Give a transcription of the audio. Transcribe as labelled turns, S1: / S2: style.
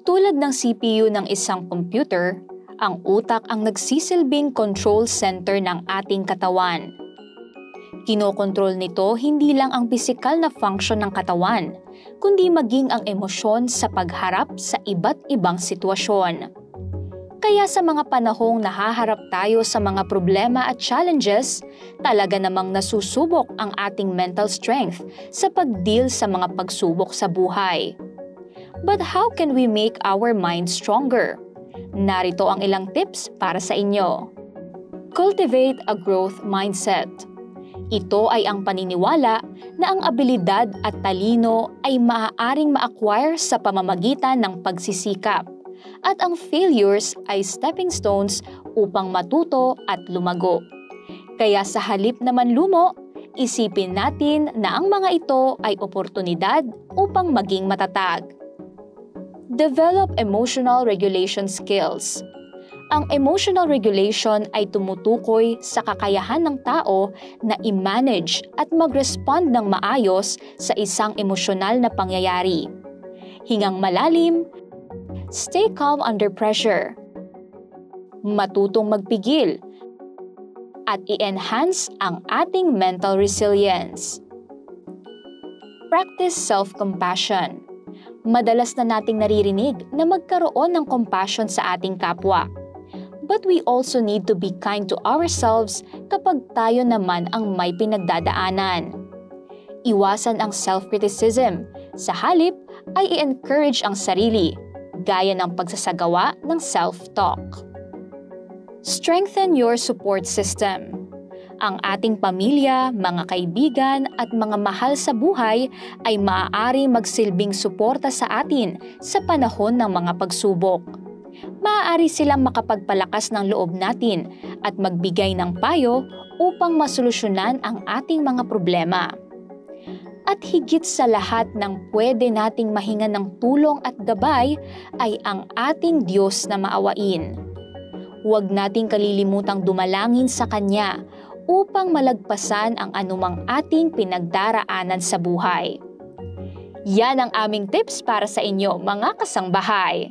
S1: Tulad ng CPU ng isang computer, ang utak ang nagsisilbing control center ng ating katawan. Kinokontrol nito hindi lang ang pisikal na function ng katawan, kundi maging ang emosyon sa pagharap sa iba't ibang sitwasyon. Kaya sa mga panahong nahaharap tayo sa mga problema at challenges, talaga namang nasusubok ang ating mental strength sa pag-deal sa mga pagsubok sa buhay. But how can we make our mind stronger? Narito ang ilang tips para sa inyo. Cultivate a growth mindset. Ito ay ang paniniwala na ang abilidad at talino ay maaaring ma-acquire sa pamamagitan ng pagsisikap, at ang failures ay stepping stones upang matuto at lumago. Kaya sa halip na manlumo, isipin natin na ang mga ito ay oportunidad upang maging matatag. Develop emotional regulation skills. Ang emotional regulation ay tumutukoy sa kakayahan ng tao na i-manage at mag-respond ng maayos sa isang emosyonal na pangyayari. Hingang malalim, stay calm under pressure, matutong magpigil, at i-enhance ang ating mental resilience. Practice self-compassion. Madalas na nating naririnig na magkaroon ng compassion sa ating kapwa. But we also need to be kind to ourselves kapag tayo naman ang may pinagdadaanan. Iwasan ang self-criticism. Sa halip ay i-encourage ang sarili, gaya ng pagsasagawa ng self-talk. Strengthen your support system. Ang ating pamilya, mga kaibigan at mga mahal sa buhay ay maaaring magsilbing suporta sa atin sa panahon ng mga pagsubok. Maaari silang makapagpalakas ng loob natin at magbigay ng payo upang masolusyonan ang ating mga problema. At higit sa lahat ng pwede nating mahinga ng tulong at gabay ay ang ating Diyos na maawain. Huwag nating kalilimutang dumalangin sa Kanya upang malagpasan ang anumang ating pinagdaraanan sa buhay. Yan ang aming tips para sa inyo, mga kasangbahay.